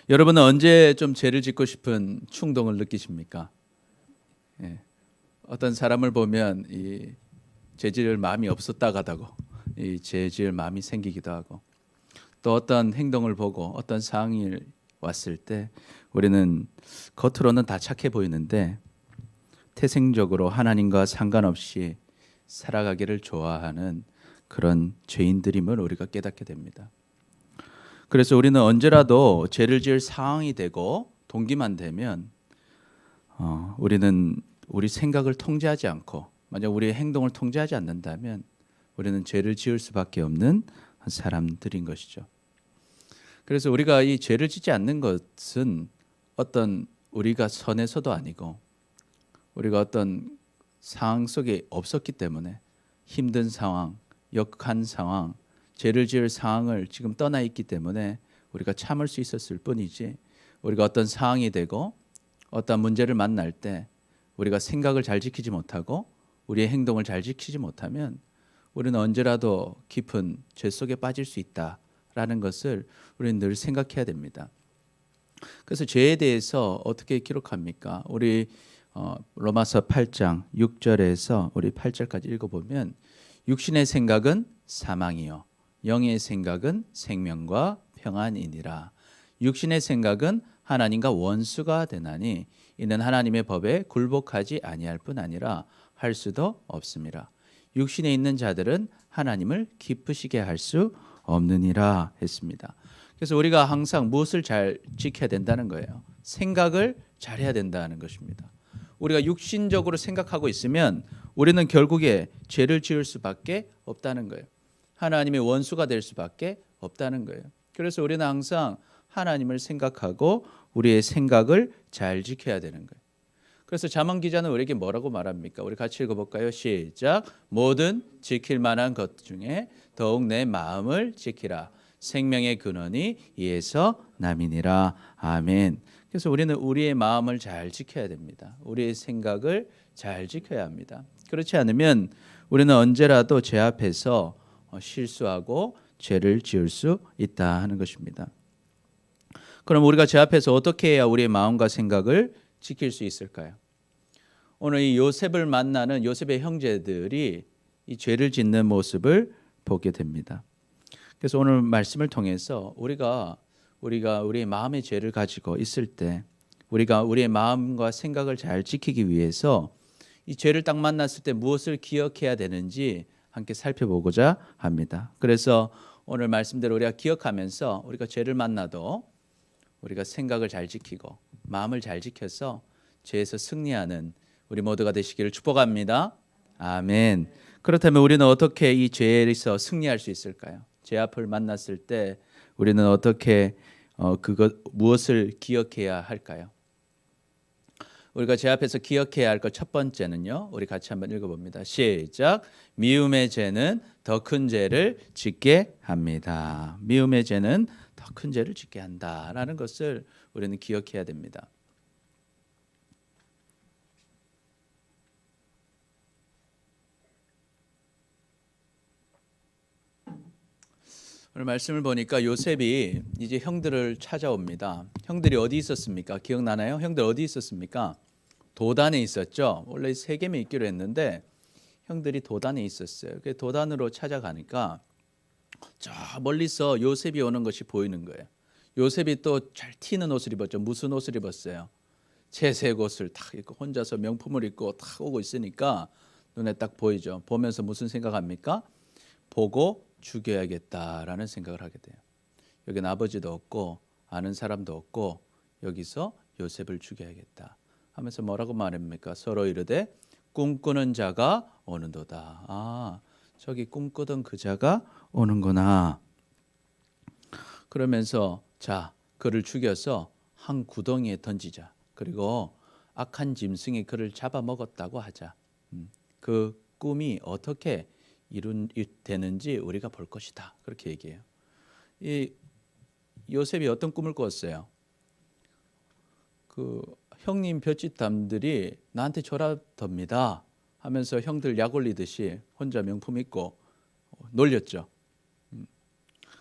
여러분은 언제 좀 죄를 짓고 싶은 충동을 느끼십니까? 예. 어떤 사람을 보면 이 죄지을 마음이 없었다가다고 이 죄지을 마음이 생기기도 하고, 또 어떤 행동을 보고 어떤 상황이 왔을 때 우리는 겉으로는 다 착해 보이는데 태생적으로 하나님과 상관없이 살아가기를 좋아하는 그런 죄인들임을 우리가 깨닫게 됩니다. 그래서 우리는 언제라도 죄를 지을 상황이 되고 동기만 되면 우리는 우리 생각을 통제하지 않고, 만약 우리의 행동을 통제하지 않는다면 우리는 죄를 지을 수밖에 없는 사람들인 것이죠. 그래서 우리가 이 죄를 짓지 않는 것은 어떤 우리가 선해서도 아니고, 우리가 어떤 상황 속에 없었기 때문에, 힘든 상황, 역한 상황, 죄를 지을 상황을 지금 떠나 있기 때문에 우리가 참을 수 있었을 뿐이지, 우리가 어떤 상황이 되고 어떤 문제를 만날 때 우리가 생각을 잘 지키지 못하고 우리의 행동을 잘 지키지 못하면 우리는 언제라도 깊은 죄 속에 빠질 수 있다라는 것을 우리는 늘 생각해야 됩니다. 그래서 죄에 대해서 어떻게 기록합니까? 우리 로마서 8장 6절에서 우리 8절까지 읽어보면, 육신의 생각은 사망이요 영의 생각은 생명과 평안이니라. 육신의 생각은 하나님과 원수가 되나니 이는 하나님의 법에 굴복하지 아니할 뿐 아니라 할 수도 없습니다. 육신에 있는 자들은 하나님을 기쁘시게 할 수 없느니라 했습니다. 그래서 우리가 항상 무엇을 잘 지켜야 된다는 거예요? 생각을 잘해야 된다는 것입니다. 우리가 육신적으로 생각하고 있으면 우리는 결국에 죄를 지을 수밖에 없다는 거예요. 하나님의 원수가 될 수밖에 없다는 거예요. 그래서 우리는 항상 하나님을 생각하고 우리의 생각을 잘 지켜야 되는 거예요. 그래서 잠언 기자는 우리에게 뭐라고 말합니까? 우리 같이 읽어볼까요? 시작. 모든 지킬 만한 것 중에 더욱 내 마음을 지키라. 생명의 근원이 이에서 남이니라. 아멘. 그래서 우리는 우리의 마음을 잘 지켜야 됩니다. 우리의 생각을 잘 지켜야 합니다. 그렇지 않으면 우리는 언제라도 죄 앞에서 실수하고 죄를 지을 수 있다 하는 것입니다. 그럼 우리가 죄 앞에서 어떻게 해야 우리의 마음과 생각을 지킬 수 있을까요? 오늘 이 요셉을 만나는 요셉의 형제들이 이 죄를 짓는 모습을 보게 됩니다. 그래서 오늘 말씀을 통해서 우리가 우리의 마음의 죄를 가지고 있을 때 우리가 우리의 마음과 생각을 잘 지키기 위해서 이 죄를 딱 만났을 때 무엇을 기억해야 되는지 함께 살펴보고자 합니다. 그래서 오늘 말씀대로 우리가 기억하면서 우리가 죄를 만나도 우리가 생각을 잘 지키고 마음을 잘 지켜서 죄에서 승리하는 우리 모두가 되시기를 축복합니다. 아멘. 그렇다면 우리는 어떻게 이 죄에서 승리할 수 있을까요? 죄 앞을 만났을 때 우리는 어떻게 무엇을 기억해야 할까요? 우리가 죄 앞에서 기억해야 할 것 첫 번째는요, 우리 같이 한번 읽어봅니다. 시작. 미움의 죄는 더 큰 죄를 짓게 합니다. 미움의 죄는 더 큰 죄를 짓게 한다라는 것을 우리는 기억해야 됩니다. 오늘 말씀을 보니까 요셉이 이제 형들을 찾아옵니다. 형들이 어디 있었습니까? 기억나나요? 형들 어디 있었습니까? 도단에 있었죠. 원래 세겜에 있기로 했는데 형들이 도단에 있었어요. 그 도단으로 찾아가니까 저 멀리서 요셉이 오는 것이 보이는 거예요. 요셉이 또 잘 튀는 옷을 입었죠. 무슨 옷을 입었어요? 채색 옷을 탁 입고 혼자서 명품을 입고 탁 오고 있으니까 눈에 딱 보이죠. 보면서 무슨 생각합니까? 보고 죽여야겠다라는 생각을 하게 돼요. 여기는 아버지도 없고 아는 사람도 없고 여기서 요셉을 죽여야겠다 하면서 뭐라고 말합니까? 서로 이르되 꿈꾸는 자가 오는도다. 아, 저기 꿈꾸던 그 자가 오는구나. 그러면서 자, 그를 죽여서 한 구덩이에 던지자. 그리고 악한 짐승이 그를 잡아먹었다고 하자. 그 꿈이 어떻게 되는지 우리가 볼 것이다. 그렇게 얘기해요. 이 요셉이 어떤 꿈을 꿨어요? 그 형님 볏짚담들이 나한테 졸아덥니다 하면서 형들 약 올리듯이 혼자 명품 입고 놀렸죠.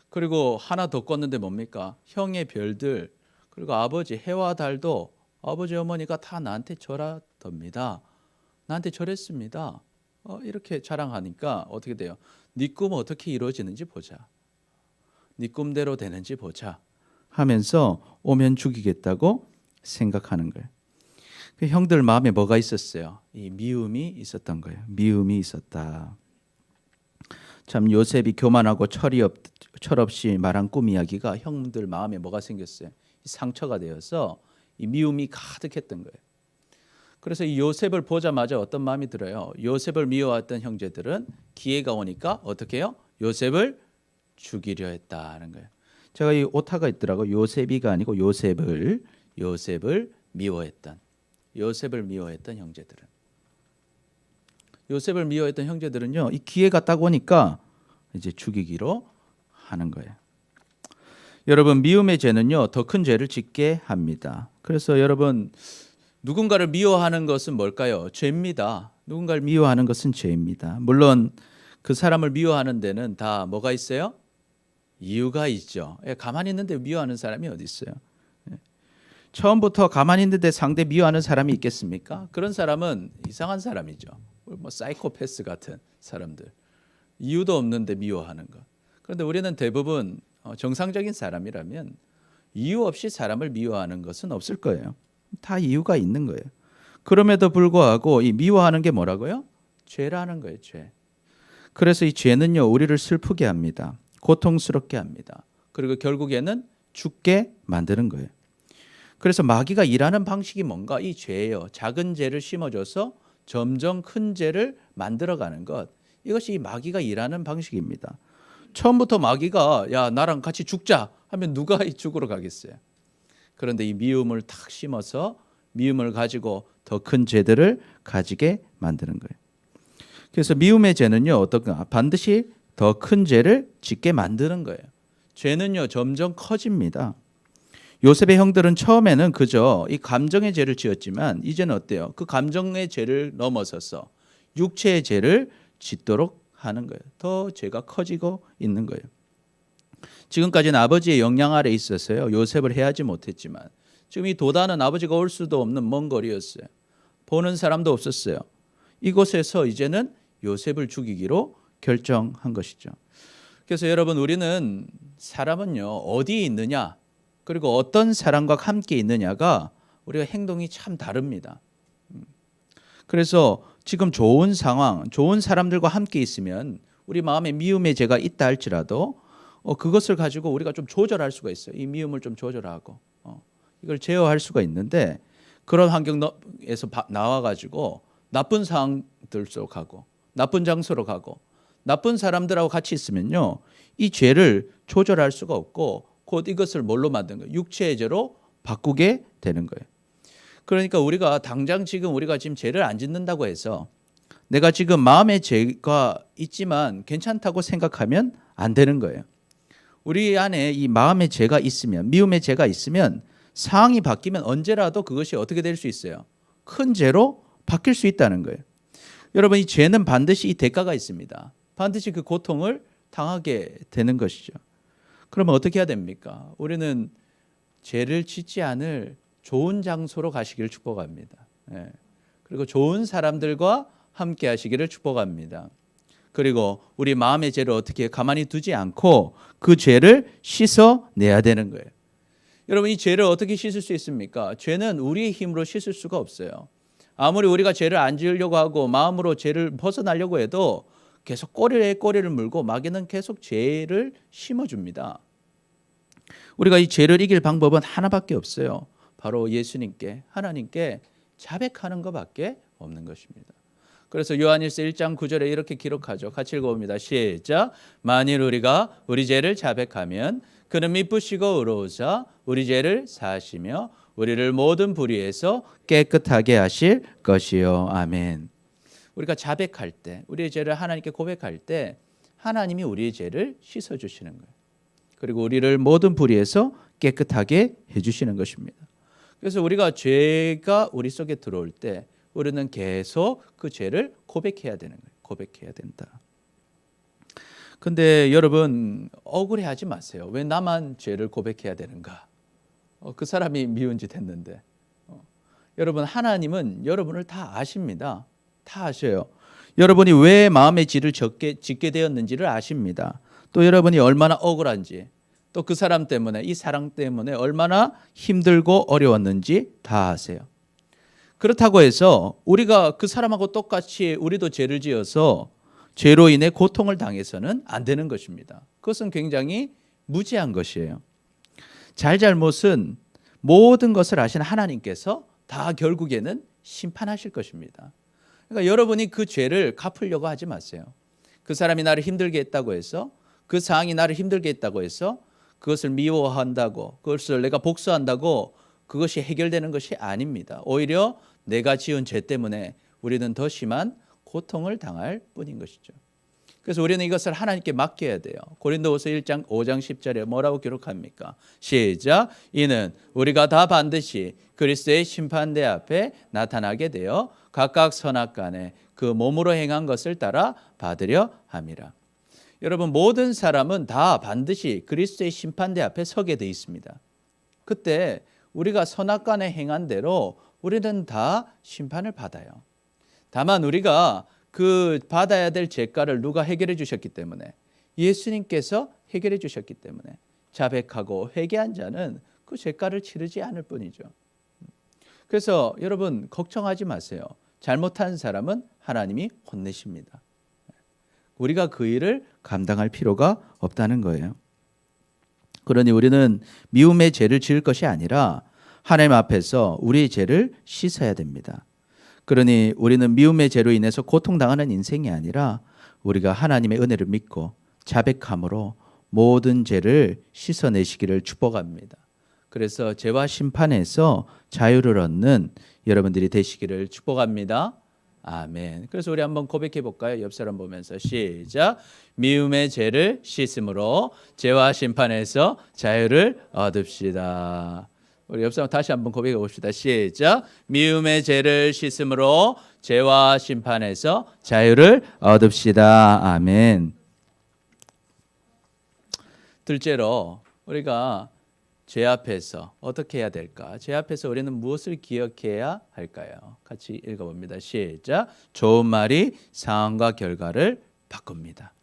그리고 하나 더 꿨는데 뭡니까? 형의 별들 그리고 아버지 해와 달도 아버지 어머니가 다 나한테 절하답니다. 나한테 절했습니다. 이렇게 자랑하니까 어떻게 돼요? 네 꿈 어떻게 이루어지는지 보자. 네 꿈대로 되는지 보자 하면서 오면 죽이겠다고 생각하는 거예요. 그 형들 마음에 뭐가 있었어요? 이 미움이 있었던 거예요. 미움이 있었다. 참 요셉이 교만하고 철없이 말한 꿈 이야기가 형들 마음에 뭐가 생겼어요? 상처가 되어서 이 미움이 가득했던 거예요. 그래서 이 요셉을 보자마자 어떤 마음이 들어요? 요셉을 미워했던 형제들은 기회가 오니까 어떻게 해요? 요셉을 죽이려 했다는 거예요. 제가 이 오타가 있더라고. 요셉이가 아니고 요셉을 미워했던 형제들은. 요셉을 미워했던 형제들은요, 이 기회가 딱 오니까 이제 죽이기로 하는 거예요. 여러분, 미움의 죄는요, 더 큰 죄를 짓게 합니다. 그래서 여러분, 누군가를 미워하는 것은 뭘까요? 죄입니다. 누군가를 미워하는 것은 죄입니다. 물론 그 사람을 미워하는 데는 다 뭐가 있어요? 이유가 있죠. 가만히 있는데 미워하는 사람이 어디 있어요? 처음부터 가만히 있는데 상대 미워하는 사람이 있겠습니까? 그런 사람은 이상한 사람이죠. 뭐 사이코패스 같은 사람들. 이유도 없는데 미워하는 것. 그런데 우리는 대부분 정상적인 사람이라면 이유 없이 사람을 미워하는 것은 없을 거예요. 다 이유가 있는 거예요. 그럼에도 불구하고 이 미워하는 게 뭐라고요? 죄라는 거예요, 죄. 그래서 이 죄는요, 우리를 슬프게 합니다. 고통스럽게 합니다. 그리고 결국에는 죽게 만드는 거예요. 그래서 마귀가 일하는 방식이 뭔가? 이 죄예요. 작은 죄를 심어줘서 점점 큰 죄를 만들어가는 것. 이것이 마귀가 일하는 방식입니다. 처음부터 마귀가 야 나랑 같이 죽자 하면 누가 이 죽으러 가겠어요. 그런데 이 미움을 탁 심어서 미움을 가지고 더 큰 죄들을 가지게 만드는 거예요. 그래서 미움의 죄는요, 어떤가? 반드시 더 큰 죄를 짓게 만드는 거예요. 죄는요, 점점 커집니다. 요셉의 형들은 처음에는 그저 이 감정의 죄를 지었지만 이제는 어때요? 그 감정의 죄를 넘어서서 육체의 죄를 짓도록 하는 거예요. 더 죄가 커지고 있는 거예요. 지금까지는 아버지의 영향 아래 있어서요, 요셉을 해하지 못했지만 지금 이 도단은 아버지가 올 수도 없는 먼 거리였어요. 보는 사람도 없었어요. 이곳에서 이제는 요셉을 죽이기로 결정한 것이죠. 그래서 여러분, 우리는 사람은요, 어디에 있느냐, 그리고 어떤 사람과 함께 있느냐가 우리가 행동이 참 다릅니다. 그래서 지금 좋은 상황, 좋은 사람들과 함께 있으면 우리 마음에 미움의 죄가 있다 할지라도 그것을 가지고 우리가 좀 조절할 수가 있어요. 이 미움을 좀 조절하고 이걸 제어할 수가 있는데, 그런 환경에서 나와가지고 나쁜 상황들 속 가고 나쁜 장소로 가고 나쁜 사람들하고 같이 있으면요, 이 죄를 조절할 수가 없고 곧 이것을 뭘로 만든 거예요? 육체의 죄로 바꾸게 되는 거예요. 그러니까 우리가 당장 지금 우리가 지금 죄를 안 짓는다고 해서 내가 지금 마음의 죄가 있지만 괜찮다고 생각하면 안 되는 거예요. 우리 안에 이 마음의 죄가 있으면, 미움의 죄가 있으면 상황이 바뀌면 언제라도 그것이 어떻게 될 수 있어요? 큰 죄로 바뀔 수 있다는 거예요. 여러분, 이 죄는 반드시 이 대가가 있습니다. 반드시 그 고통을 당하게 되는 것이죠. 그러면 어떻게 해야 됩니까? 우리는 죄를 짓지 않을 좋은 장소로 가시기를 축복합니다. 그리고 좋은 사람들과 함께 하시기를 축복합니다. 그리고 우리 마음의 죄를 어떻게 가만히 두지 않고 그 죄를 씻어내야 되는 거예요. 여러분, 이 죄를 어떻게 씻을 수 있습니까? 죄는 우리의 힘으로 씻을 수가 없어요. 아무리 우리가 죄를 안 지으려고 하고 마음으로 죄를 벗어나려고 해도 계속 꼬리를 물고 마귀는 계속 죄를 심어줍니다. 우리가 이 죄를 이길 방법은 하나밖에 없어요. 바로 예수님께, 하나님께 자백하는 것밖에 없는 것입니다. 그래서 요한일서 1장 9절에 이렇게 기록하죠. 같이 읽어봅니다. 시작. 만일 우리가 우리 죄를 자백하면 그는 미쁘시고 의로우사 우리 죄를 사하시며 우리를 모든 불의에서 깨끗하게 하실 것이요. 아멘. 우리가 자백할 때, 우리의 죄를 하나님께 고백할 때 하나님이 우리의 죄를 씻어주시는 거예요. 그리고 우리를 모든 불의에서 깨끗하게 해주시는 것입니다. 그래서 우리가 죄가 우리 속에 들어올 때 우리는 계속 그 죄를 고백해야 되는 거예요. 고백해야 된다. 근데 여러분, 억울해하지 마세요. 왜 나만 죄를 고백해야 되는가? 그 사람이 미운 짓 했는데. 여러분, 하나님은 여러분을 다 아십니다. 다 아셔요. 여러분이 왜 마음의 질을 짓게 되었는지를 아십니다. 또 여러분이 얼마나 억울한지, 또 그 사람 때문에, 이 사랑 때문에 얼마나 힘들고 어려웠는지 다 아세요. 그렇다고 해서 우리가 그 사람하고 똑같이 우리도 죄를 지어서 죄로 인해 고통을 당해서는 안 되는 것입니다. 그것은 굉장히 무지한 것이에요. 잘잘못은 모든 것을 아시는 하나님께서 다 결국에는 심판하실 것입니다. 그러니까 여러분이 그 죄를 갚으려고 하지 마세요. 그 사람이 나를 힘들게 했다고 해서, 그 상황이 나를 힘들게 했다고 해서 그것을 미워한다고, 그것을 내가 복수한다고 그것이 해결되는 것이 아닙니다. 오히려 내가 지은 죄 때문에 우리는 더 심한 고통을 당할 뿐인 것이죠. 그래서 우리는 이것을 하나님께 맡겨야 돼요. 고린도후서 1장 5장 10절에 뭐라고 기록합니까? 시작. 이는 우리가 다 반드시 그리스도의 심판대 앞에 나타나게 되어 각각 선악간에 그 몸으로 행한 것을 따라 받으려 함이라. 여러분, 모든 사람은 다 반드시 그리스도의 심판대 앞에 서게 돼 있습니다. 그때 우리가 선악간에 행한 대로 우리는 다 심판을 받아요. 다만 우리가 그 받아야 될 죄가를 누가 해결해 주셨기 때문에, 예수님께서 해결해 주셨기 때문에 자백하고 회개한 자는 그 죄가를 치르지 않을 뿐이죠. 그래서 여러분, 걱정하지 마세요. 잘못한 사람은 하나님이 혼내십니다. 우리가 그 일을 감당할 필요가 없다는 거예요. 그러니 우리는 미움의 죄를 지을 것이 아니라 하나님 앞에서 우리의 죄를 씻어야 됩니다. 그러니 우리는 미움의 죄로 인해서 고통당하는 인생이 아니라 우리가 하나님의 은혜를 믿고 자백함으로 모든 죄를 씻어내시기를 축복합니다. 그래서 죄와 심판에서 자유를 얻는 여러분들이 되시기를 축복합니다. 아멘. 그래서 우리 한번 고백해 볼까요? 옆 사람 보면서 시작. 미움의 죄를 씻음으로 죄와 심판에서 자유를 얻읍시다. 우리 옆 사람 다시 한번 고백해 봅시다. 시작. 미움의 죄를 씻음으로 죄와 심판에서 자유를 얻읍시다. 아멘. 둘째로 우리가 죄 앞에서 어떻게 해야 될까? 죄 앞에서 우리는 무엇을 기억해야 할까요? 같이 읽어봅니다. 시작. 좋은 말이 상황과 결과를 바꿉니다.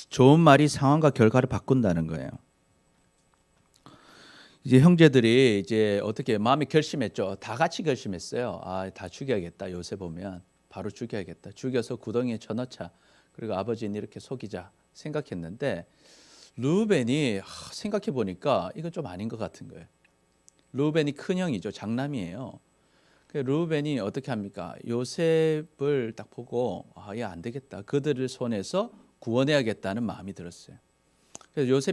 좋은 말이 상황과 결과를 바꾼다는 거예요. 이제 형제들이 이제 어떻게 마음이 결심했죠. 다 같이 결심했어요. 다 죽여야겠다. 요새 보면 바로 죽여야겠다. 죽여서 구덩이에 쳐넣자. 그리고 아버지는 이렇게 속이자 생각했는데 르우벤이 생각해 보니까 이건 좀 아닌 것 같은 거예요. 르우벤이 큰 형이죠. 장남이에요. 르우벤이 어떻게 합니까? 요셉을 딱 보고 얘 안 되겠다. 그들을 손에서 구원해야겠다는 마음이 들었어요. 그래서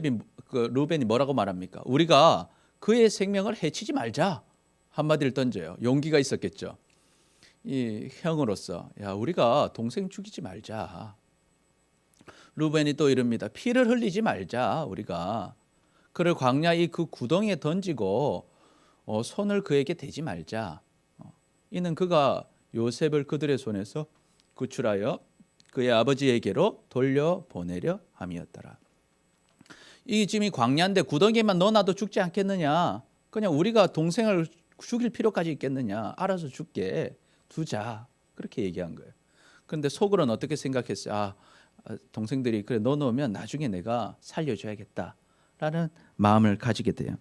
르우벤이 뭐라고 말합니까? 우리가 그의 생명을 해치지 말자. 한마디를 던져요. 용기가 있었겠죠. 이 형으로서 우리가 동생 죽이지 말자. 르우벤이 또 이릅니다. 피를 흘리지 말자. 우리가 그를 광야 그 구덩이에 던지고 손을 그에게 대지 말자. 이는 그가 요셉을 그들의 손에서 구출하여 그의 아버지에게로 돌려보내려 함이었더라. 이 지금 이 광야인데 구덩이에만 넣어놔도 죽지 않겠느냐? 그냥 우리가 동생을 죽일 필요까지 있겠느냐? 알아서 죽게 두자. 그렇게 얘기한 거예요. 그런데 속으로는 어떻게 생각했어요? 동생들이 그래 넣어놓으면 나중에 내가 살려줘야겠다라는 마음을 가지게 돼요.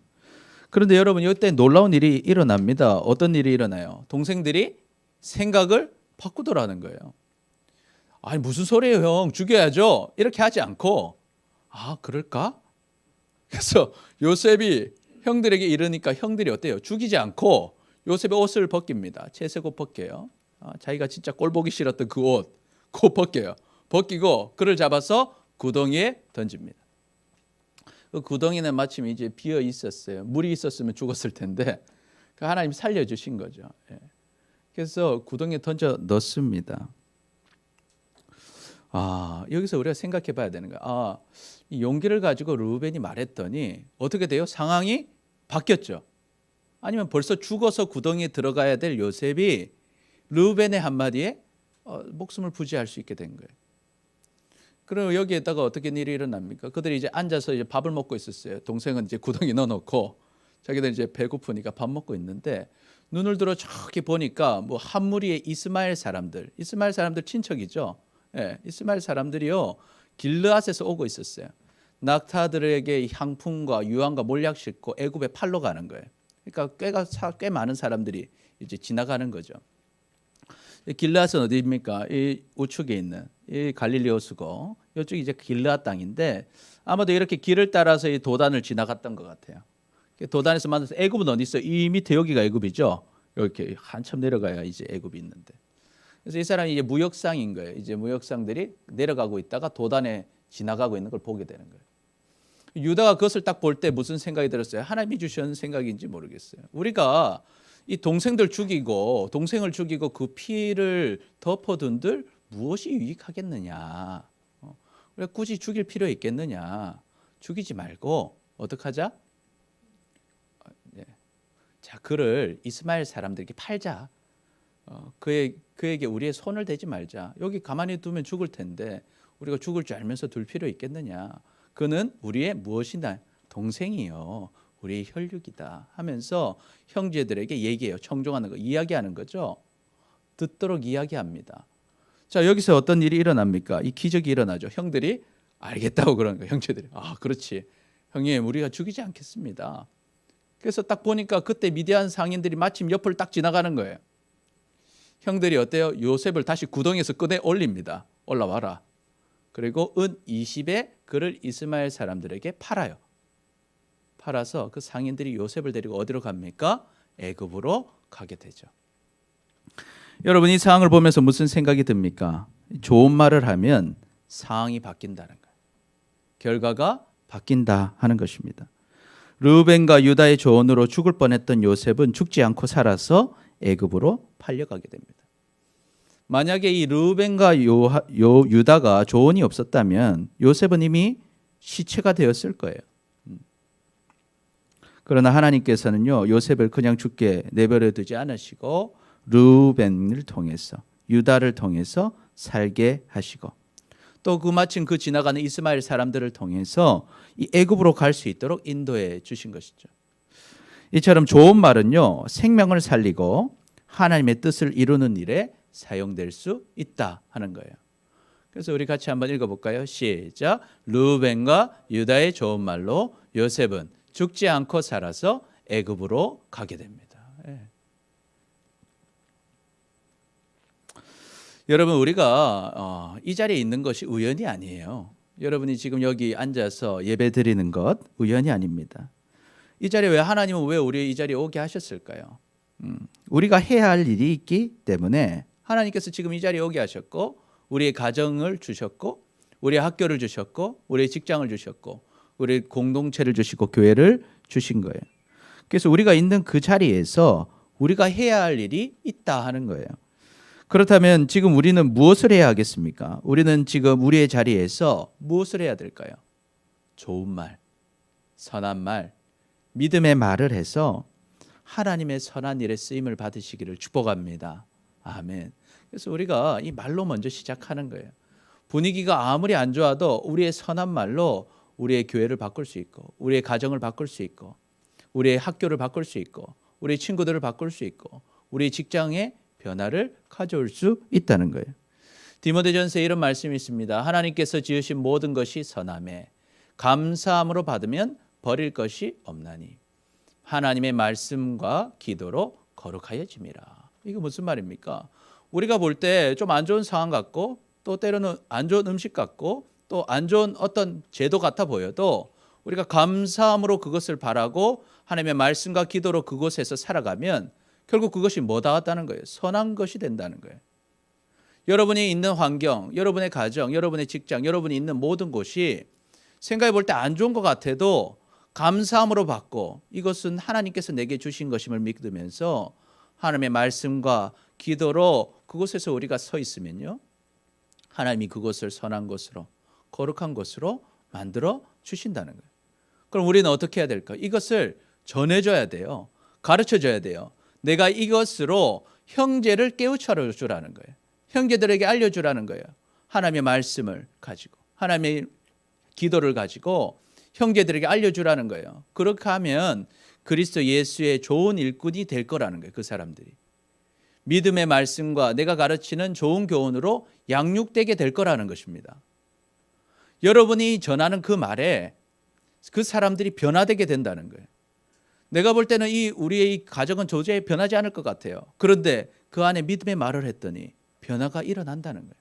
그런데 여러분, 이때 놀라운 일이 일어납니다. 어떤 일이 일어나요? 동생들이 생각을 바꾸더라는 거예요. 무슨 소리예요, 형? 죽여야죠. 이렇게 하지 않고 그럴까? 그래서 요셉이 형들에게 이르니까 형들이 어때요? 죽이지 않고 요셉의 옷을 벗깁니다. 채색 옷 벗겨요. 자기가 진짜 꼴 보기 싫었던 그 옷, 그거 벗겨요. 벗기고 그를 잡아서 구덩이에 던집니다. 그 구덩이는 마침 이제 비어 있었어요. 물이 있었으면 죽었을 텐데 하나님 살려주신 거죠. 그래서 구덩이에 던져 넣습니다. 여기서 우리가 생각해 봐야 되는 거야. 이 용기를 가지고 르우벤이 말했더니 어떻게 돼요? 상황이 바뀌었죠. 아니면 벌써 죽어서 구덩이에 들어가야 될 요셉이 르우벤의 한마디에 목숨을 부지할 수 있게 된 거예요. 그리고 여기에다가 어떻게 일이 일어납니까? 그들이 이제 앉아서 이제 밥을 먹고 있었어요. 동생은 이제 구덩이 넣어놓고 자기들 이제 배고프니까 밥 먹고 있는데 눈을 들어 저기 보니까 뭐 한 무리의 이스마엘 사람들 친척이죠. 예, 이스마엘 사람들이요 길르앗에서 오고 있었어요. 낙타들에게 향품과 유황과 몰약 싣고 애굽에 팔러 가는 거예요. 그러니까 꽤 많은 사람들이 이제 지나가는 거죠. 길르앗은 어디입니까? 이 우측에 있는 이 갈릴리 호수고 이쪽이 이제 길르앗 땅인데 아마도 이렇게 길을 따라서 이 도단을 지나갔던 것 같아요. 도단에서 만나서 애굽은 어디 있어? 이 밑에 여기가 애굽이죠. 이렇게 한참 내려가야 이제 애굽이 있는데. 그래서 이 사람이 이제 무역상인 거예요. 이제 무역상들이 내려가고 있다가 도단에 지나가고 있는 걸 보게 되는 거예요. 유다가 그것을 딱 볼 때 무슨 생각이 들었어요? 하나님이 주신 생각인지 모르겠어요. 우리가 이 동생을 죽이고 그 피를 덮어둔들 무엇이 유익하겠느냐? 우리가 굳이 죽일 필요 있겠느냐? 죽이지 말고 어떻게 하자? 자, 그를 이스마엘 사람들에게 팔자. 그에게 우리의 손을 대지 말자. 여기 가만히 두면 죽을 텐데 우리가 죽을 줄 알면서 둘 필요 있겠느냐? 그는 우리의 무엇이나 동생이요, 우리의 혈육이다 하면서 형제들에게 얘기해요. 청종하는 거, 이야기하는 거죠. 듣도록 이야기합니다. 자, 여기서 어떤 일이 일어납니까? 이 기적이 일어나죠. 형들이 알겠다고 그러는 거예요. 형제들이 그렇지, 형님 우리가 죽이지 않겠습니다. 그래서 딱 보니까 그때 미디안 상인들이 마침 옆을 딱 지나가는 거예요. 형들이 어때요? 요셉을 다시 구덩이에서 꺼내 올립니다. 올라와라. 그리고 은 20에 그를 이스마엘 사람들에게 팔아요. 팔아서 그 상인들이 요셉을 데리고 어디로 갑니까? 애굽으로 가게 되죠. 여러분, 이 상황을 보면서 무슨 생각이 듭니까? 좋은 말을 하면 상황이 바뀐다는 거예요. 결과가 바뀐다 하는 것입니다. 르우벤과 유다의 조언으로 죽을 뻔했던 요셉은 죽지 않고 살아서 애굽으로 팔려가게 됩니다. 만약에 이 르우벤과 유다가 조언이 없었다면 요셉은 이미 시체가 되었을 거예요. 그러나 하나님께서는요, 요셉을 그냥 죽게 내버려 두지 않으시고 르우벤을 통해서, 유다를 통해서 살게 하시고, 또 마침 그 지나가는 이스마엘 사람들을 통해서 이 애굽으로 갈 수 있도록 인도해 주신 것이죠. 이처럼 좋은 말은요, 생명을 살리고 하나님의 뜻을 이루는 일에 사용될 수 있다 하는 거예요. 그래서 우리 같이 한번 읽어볼까요? 시작. 르우벤과 유다의 좋은 말로 요셉은 죽지 않고 살아서 애굽으로 가게 됩니다. 예. 여러분, 우리가 이 자리에 있는 것이 우연이 아니에요. 여러분이 지금 여기 앉아서 예배 드리는 것 우연이 아닙니다. 이 자리에 하나님은 왜 우리 이 자리에 오게 하셨을까요? 우리가 해야 할 일이 있기 때문에 하나님께서 지금 이 자리에 오게 하셨고, 우리의 가정을 주셨고, 우리의 학교를 주셨고, 우리의 직장을 주셨고, 우리의 공동체를 주시고 교회를 주신 거예요. 그래서 우리가 있는 그 자리에서 우리가 해야 할 일이 있다 하는 거예요. 그렇다면 지금 우리는 무엇을 해야 하겠습니까? 우리는 지금 우리의 자리에서 무엇을 해야 될까요? 좋은 말, 선한 말, 믿음의 말을 해서 하나님의 선한 일에 쓰임을 받으시기를 축복합니다. 아멘. 그래서 우리가 이 말로 먼저 시작하는 거예요. 분위기가 아무리 안 좋아도 우리의 선한 말로 우리의 교회를 바꿀 수 있고, 우리의 가정을 바꿀 수 있고, 우리의 학교를 바꿀 수 있고, 우리의 친구들을 바꿀 수 있고, 우리의 직장에 변화를 가져올 수 있다는 거예요. 디모데전서에 이런 말씀이 있습니다. 하나님께서 지으신 모든 것이 선하매 감사함으로 받으면 버릴 것이 없나니 하나님의 말씀과 기도로 거룩하여짐이라. 이거 무슨 말입니까? 우리가 볼 때 좀 안 좋은 상황 같고, 또 때로는 안 좋은 음식 같고, 또 안 좋은 어떤 제도 같아 보여도 우리가 감사함으로 그것을 바라고 하나님의 말씀과 기도로 그곳에서 살아가면 결국 그것이 뭐다 왔다는 거예요. 선한 것이 된다는 거예요. 여러분이 있는 환경, 여러분의 가정, 여러분의 직장, 여러분이 있는 모든 곳이 생각해 볼 때 안 좋은 것 같아도 감사함으로 받고 이것은 하나님께서 내게 주신 것임을 믿으면서 하나님의 말씀과 기도로 그곳에서 우리가 서 있으면요, 하나님이 그곳을 선한 곳으로, 거룩한 곳으로 만들어 주신다는 거예요. 그럼 우리는 어떻게 해야 될까? 이것을 전해줘야 돼요. 가르쳐줘야 돼요. 내가 이것으로 형제를 깨우쳐 주라는 거예요. 형제들에게 알려주라는 거예요. 하나님의 말씀을 가지고, 하나님의 기도를 가지고 형제들에게 알려주라는 거예요. 그렇게 하면 그리스도 예수의 좋은 일꾼이 될 거라는 거예요. 그 사람들이. 믿음의 말씀과 내가 가르치는 좋은 교훈으로 양육되게 될 거라는 것입니다. 여러분이 전하는 그 말에 그 사람들이 변화되게 된다는 거예요. 내가 볼 때는 우리의 이 가정은 도저히 변하지 않을 것 같아요. 그런데 그 안에 믿음의 말을 했더니 변화가 일어난다는 거예요.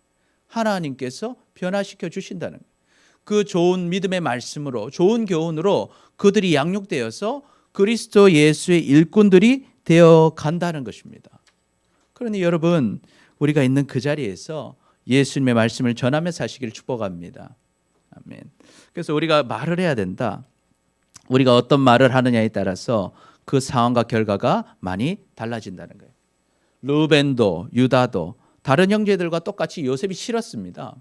하나님께서 변화시켜 주신다는 거예요. 그 좋은 믿음의 말씀으로, 좋은 교훈으로 그들이 양육되어서 그리스도 예수의 일꾼들이 되어 간다는 것입니다. 그러니 여러분, 우리가 있는 그 자리에서 예수님의 말씀을 전하며 사시기를 축복합니다. 아멘. 그래서 우리가 말을 해야 된다. 우리가 어떤 말을 하느냐에 따라서 그 상황과 결과가 많이 달라진다는 거예요. 루벤도 유다도 다른 형제들과 똑같이 요셉이 싫었습니다.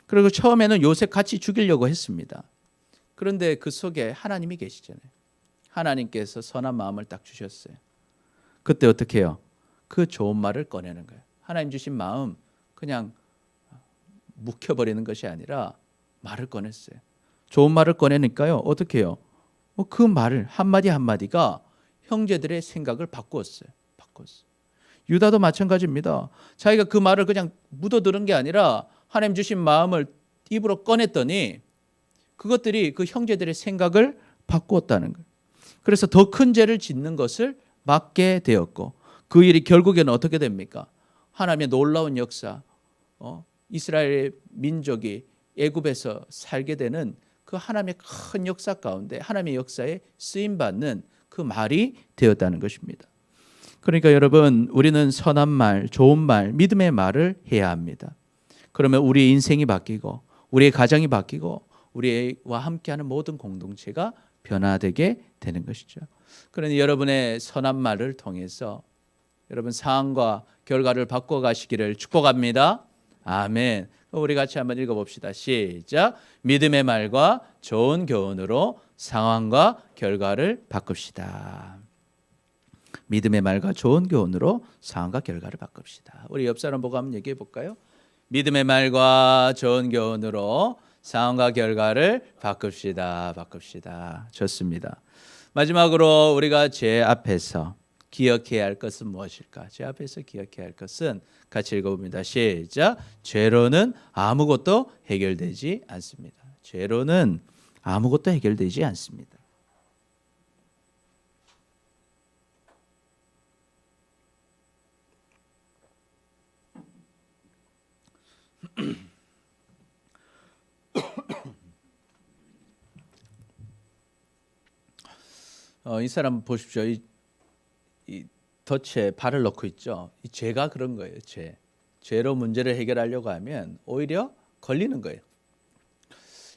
그리고 처음에는 요셉 같이 죽이려고 했습니다. 그런데 그 속에 하나님이 계시잖아요. 하나님께서 선한 마음을 딱 주셨어요. 그때 어떻게 해요? 그 좋은 말을 꺼내는 거예요. 하나님 주신 마음 그냥 묵혀버리는 것이 아니라 말을 꺼냈어요. 좋은 말을 꺼내니까요. 어떻게 해요? 그 말을 한마디 한마디가 형제들의 생각을 바꾸었어요. 유다도 마찬가지입니다. 자기가 그 말을 그냥 묻어들은 게 아니라 하나님 주신 마음을 입으로 꺼냈더니 그것들이 그 형제들의 생각을 바꾸었다는 거예요. 그래서 더 큰 죄를 짓는 것을 막게 되었고 그 일이 결국에는 어떻게 됩니까? 하나님의 놀라운 역사, 이스라엘 민족이 애굽에서 살게 되는 그 하나님의 큰 역사 가운데 하나님의 역사에 쓰임받는 그 말이 되었다는 것입니다. 그러니까 여러분, 우리는 선한 말, 좋은 말, 믿음의 말을 해야 합니다. 그러면 우리의 인생이 바뀌고 우리의 가정이 바뀌고 우리와 함께하는 모든 공동체가 변화되게 되는 것이죠. 그러니 여러분의 선한 말을 통해서 여러분 상황과 결과를 바꿔가시기를 축복합니다. 아멘. 우리 같이 한번 읽어봅시다. 시작. 믿음의 말과 좋은 교훈으로 상황과 결과를 바꿉시다. 믿음의 말과 좋은 교훈으로 상황과 결과를 바꿉시다. 우리 옆 사람 보고 한번 얘기해 볼까요? 믿음의 말과 좋은 교훈으로 상황과 결과를 바꿉시다. 좋습니다. 마지막으로 우리가 제 앞에서 기억해야 할 것은 무엇일까? 제 앞에서 기억해야 할 것은 같이 읽어봅니다. 시작. 죄로는 아무것도 해결되지 않습니다. 죄로는 아무것도 해결되지 않습니다. 이 사람 보십시오. 이 덫에 발을 넣고 있죠. 이 죄가 그런 거예요. 죄로 문제를 해결하려고 하면 오히려 걸리는 거예요.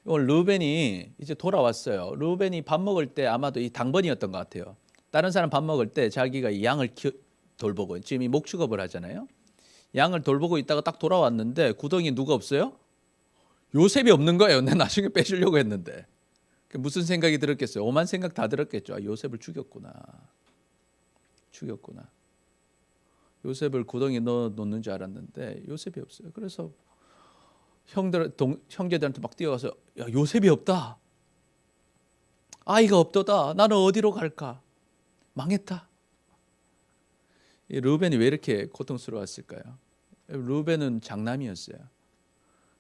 오늘 루벤이 이제 돌아왔어요. 루벤이 밥 먹을 때 아마도 이 당번이었던 것 같아요. 다른 사람 밥 먹을 때 자기가 이 양을 돌보고 지금 이 목축업을 하잖아요. 양을 돌보고 있다가 딱 돌아왔는데 구덩이에 누가 없어요? 요셉이 없는 거예요. 내가 나중에 빼주려고 했는데. 무슨 생각이 들었겠어요? 오만 생각 다 들었겠죠. 요셉을 죽였구나. 요셉을 구덩이에 넣어놓는 줄 알았는데 요셉이 없어요. 그래서 형제들한테 막 뛰어가서 야, 요셉이 없다. 아이가 없도다. 나는 어디로 갈까? 망했다. 이 루벤이 왜 이렇게 고통스러웠을까요? 루벤은 장남이었어요.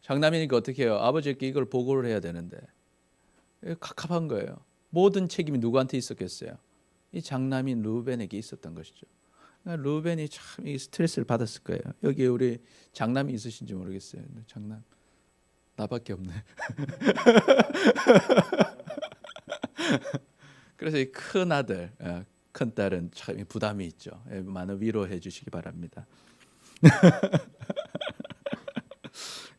장남이니까 어떻게 해요? 아버지께 이걸 보고를 해야 되는데 갑갑한 거예요. 모든 책임이 누구한테 있었겠어요? 이 장남인 루벤에게 있었던 것이죠. 그러니까 루벤이 참 이 스트레스를 받았을 거예요. 여기 우리 장남이 있으신지 모르겠어요. 장남 나밖에 없네. 그래서 이 큰 아들, 큰 딸은 참 부담이 있죠. 많은 위로해 주시기 바랍니다.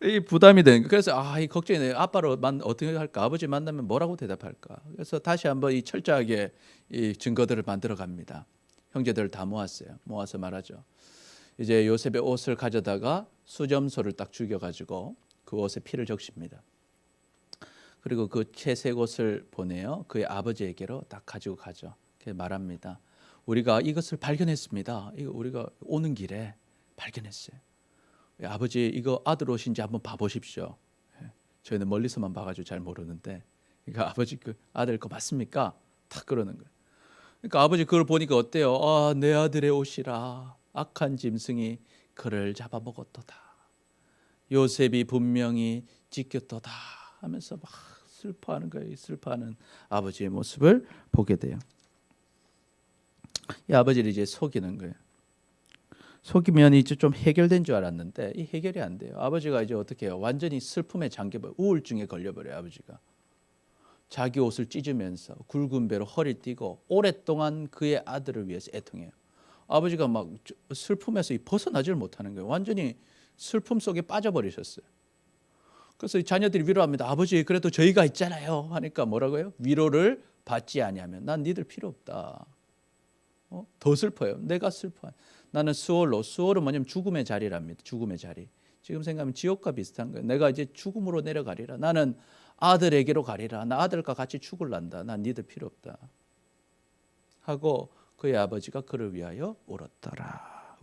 이 부담이 되는 거예요. 그래서 이 걱정이 돼요. 아빠로 어떻게 할까? 아버지 만나면 뭐라고 대답할까? 그래서 다시 한번 이 철저하게 이 증거들을 만들어 갑니다. 형제들을 다 모아서 말하죠. 이제 요셉의 옷을 가져다가 수점소를 딱 죽여가지고 그 옷에 피를 적십니다. 그리고 그 채색 옷을 보내요. 그의 아버지에게로 딱 가지고 가죠. 말합니다. 우리가 이것을 발견했습니다. 이거 우리가 오는 길에 발견했어요. 아버지 이거 아들 옷인지 한번 봐보십시오. 저희는 멀리서만 봐가지고 잘 모르는데, 그러니까 아버지 그 아들 거 맞습니까? 딱 그러는 거예요. 그러니까 아버지 그걸 보니까 어때요? 아, 내 아들의 옷이라 악한 짐승이 그를 잡아먹었도다. 요셉이 분명히 찢겼도다 하면서 막 슬퍼하는 거예요. 슬퍼하는 아버지의 모습을 보게 돼요. 이 아버지를 이제 속이는 거예요. 속이면 이제 좀 해결된 줄 알았는데 이 해결이 안 돼요. 아버지가 이제 어떻게 해요? 완전히 슬픔에 잠겨버려, 우울증에 걸려버려요. 아버지가 자기 옷을 찢으면서 굵은 배로 허리 띠고 오랫동안 그의 아들을 위해서 애통해요. 아버지가 막 슬픔에서 벗어나질 못하는 거예요. 완전히 슬픔 속에 빠져버리셨어요. 그래서 자녀들이 위로합니다. 아버지 그래도 저희가 있잖아요 하니까 뭐라고요? 위로를 받지 아니하면 난 니들 필요 없다. 더 슬퍼요. 내가 슬퍼. 나는 수월은 뭐냐면 죽음의 자리랍니다. 죽음의 자리. 지금 생각하면 지옥과 비슷한 거예요. 내가 이제 죽음으로 내려가리라. 나는 아들에게로 가리라. 나 아들과 같이 죽을란다. 난 니들 필요 없다. 하고 그의 아버지가 그를 위하여 울었더라.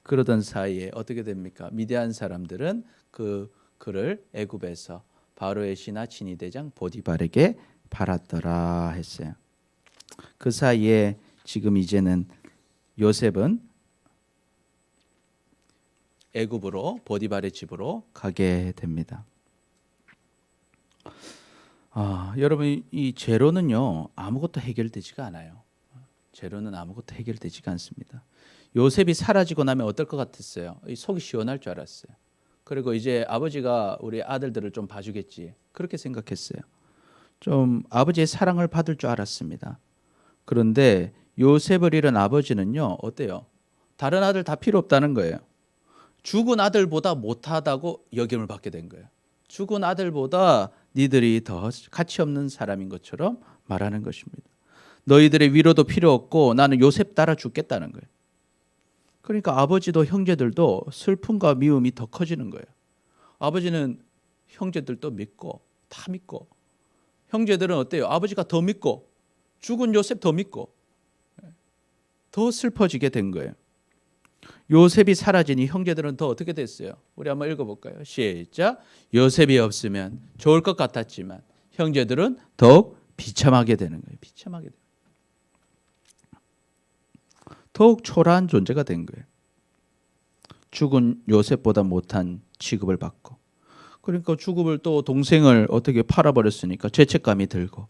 그러던 사이에 어떻게 됩니까? 미디안 사람들은 그를 애굽에서 바로의 신하 친위대장 보디발에게 팔았더라 했어요. 그 사이에 지금 이제는 요셉은 애굽으로 보디발의 집으로 가게 됩니다. 여러분 이 죄로는요 아무것도 해결되지가 않아요. 죄로는 아무것도 해결되지가 않습니다. 요셉이 사라지고 나면 어떨 것 같았어요? 속이 시원할 줄 알았어요. 그리고 이제 아버지가 우리 아들들을 좀 봐주겠지 그렇게 생각했어요. 좀 아버지의 사랑을 받을 줄 알았습니다. 그런데 요셉을 잃은 아버지는요 어때요? 다른 아들 다 필요 없다는 거예요. 죽은 아들보다 못하다고 여김을 받게 된 거예요. 죽은 아들보다 니들이 더 가치 없는 사람인 것처럼 말하는 것입니다. 너희들의 위로도 필요 없고 나는 요셉 따라 죽겠다는 거예요. 그러니까 아버지도 형제들도 슬픔과 미움이 더 커지는 거예요. 아버지는 형제들도 믿고 다 믿고, 형제들은 어때요? 아버지가 더 믿고 죽은 요셉 더 믿고 더 슬퍼지게 된 거예요. 요셉이 사라지니 형제들은 더 어떻게 됐어요? 우리 한번 읽어볼까요? 시작. 요셉이 없으면 좋을 것 같았지만 형제들은 더욱 비참하게 되는 거예요. 비참하게 돼요. 더욱 초라한 존재가 된 거예요. 죽은 요셉보다 못한 취급을 받고, 그러니까 죽음을 또 동생을 어떻게 팔아버렸으니까 죄책감이 들고,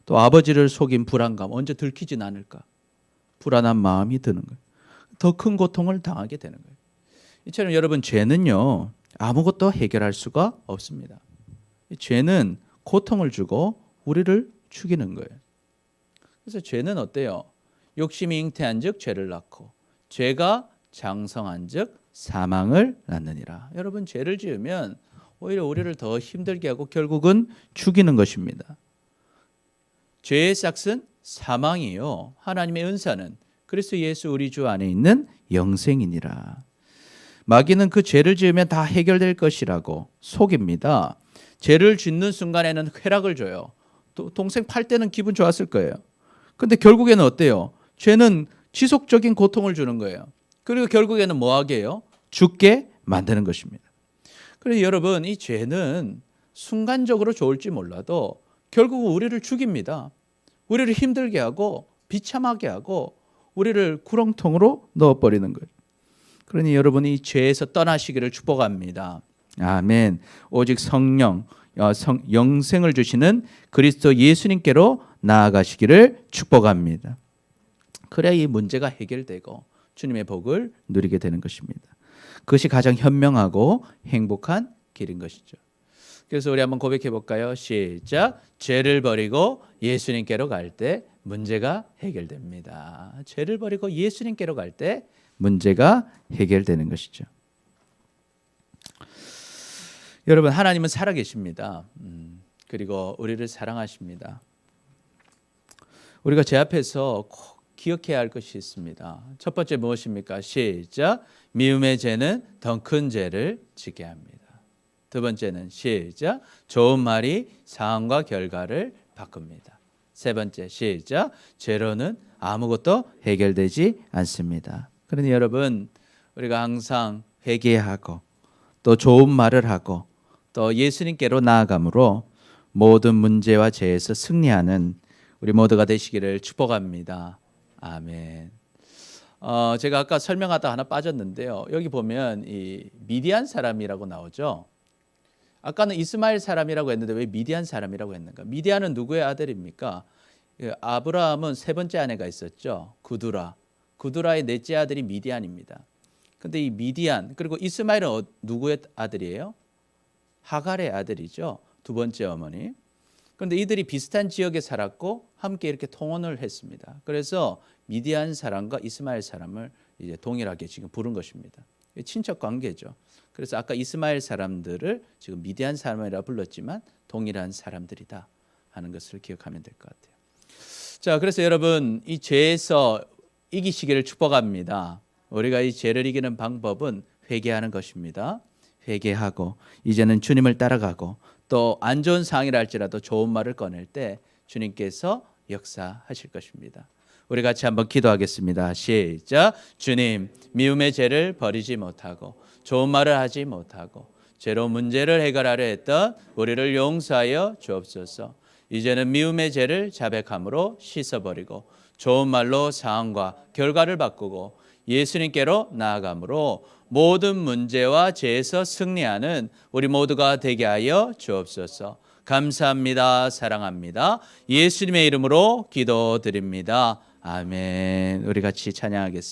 또 아버지를 속인 불안감, 언제 들키진 않을까 불안한 마음이 드는 거예요. 더 큰 고통을 당하게 되는 거예요. 이처럼 여러분 죄는요 아무것도 해결할 수가 없습니다. 죄는 고통을 주고 우리를 죽이는 거예요. 그래서 죄는 어때요? 욕심이 잉태한즉 죄를 낳고 죄가 장성한즉 사망을 낳느니라. 여러분 죄를 지으면 오히려 우리를 더 힘들게 하고 결국은 죽이는 것입니다. 죄의 싹은 사망이요 하나님의 은사는 그리스도 예수 우리 주 안에 있는 영생이니라. 마귀는 그 죄를 지으면 다 해결될 것이라고 속입니다. 죄를 짓는 순간에는 쾌락을 줘요. 동생 팔 때는 기분 좋았을 거예요. 근데 결국에는 어때요? 죄는 지속적인 고통을 주는 거예요. 그리고 결국에는 뭐 하게 해요? 죽게 만드는 것입니다. 그래서 여러분 이 죄는 순간적으로 좋을지 몰라도 결국은 우리를 죽입니다. 우리를 힘들게 하고 비참하게 하고 우리를 구렁텅으로 넣어버리는 거예요. 그러니 여러분이 죄에서 떠나시기를 축복합니다. 아멘. 오직 성령, 영생을 주시는 그리스도 예수님께로 나아가시기를 축복합니다. 그래야 이 문제가 해결되고 주님의 복을 누리게 되는 것입니다. 그것이 가장 현명하고 행복한 길인 것이죠. 그래서 우리 한번 고백해 볼까요? 시작. 죄를 버리고 예수님께로 갈 때 문제가 해결됩니다. 죄를 버리고 예수님께로 갈 때 문제가 해결되는 것이죠. 여러분 하나님은 살아계십니다. 그리고 우리를 사랑하십니다. 우리가 제 앞에서 꼭 기억해야 할 것이 있습니다. 첫 번째 무엇입니까? 시작. 미움의 죄는 더 큰 죄를 지게 합니다. 두 번째는 시작. 좋은 말이 상황과 결과를 바꿉니다. 세 번째 시작. 죄로는 아무것도 해결되지 않습니다. 그러니 여러분 우리가 항상 회개하고 또 좋은 말을 하고 또 예수님께로 나아감으로 모든 문제와 죄에서 승리하는 우리 모두가 되시기를 축복합니다. 아멘. 제가 아까 설명하다 하나 빠졌는데요. 여기 보면 이 미디안 사람이라고 나오죠. 아까는 이스마엘 사람이라고 했는데 왜 미디안 사람이라고 했는가? 미디안은 누구의 아들입니까? 아브라함은 세 번째 아내가 있었죠. 구두라의 넷째 아들이 미디안입니다. 근데 이 미디안 그리고 이스마엘은 누구의 아들이에요? 하갈의 아들이죠. 두 번째 어머니. 그런데 이들이 비슷한 지역에 살았고 함께 이렇게 통혼을 했습니다. 그래서 미디안 사람과 이스마엘 사람을 이제 동일하게 지금 부른 것입니다. 친척 관계죠. 그래서 아까 이스마엘 사람들을 지금 미디안 사람이라 불렀지만 동일한 사람들이다 하는 것을 기억하면 될 것 같아요. 자, 그래서 여러분 이 죄에서 이기시기를 축복합니다. 우리가 이 죄를 이기는 방법은 회개하는 것입니다. 회개하고 이제는 주님을 따라가고 또 안 좋은 상황이라 할지라도 좋은 말을 꺼낼 때 주님께서 역사하실 것입니다. 우리 같이 한번 기도하겠습니다. 시작. 주님, 미움의 죄를 버리지 못하고 좋은 말을 하지 못하고 죄로 문제를 해결하려 했던 우리를 용서하여 주옵소서. 이제는 미움의 죄를 자백함으로 씻어버리고 좋은 말로 상황과 결과를 바꾸고 예수님께로 나아감으로 모든 문제와 죄에서 승리하는 우리 모두가 되게 하여 주옵소서. 감사합니다. 사랑합니다. 예수님의 이름으로 기도드립니다. 아멘. 우리 같이 찬양하겠습니다.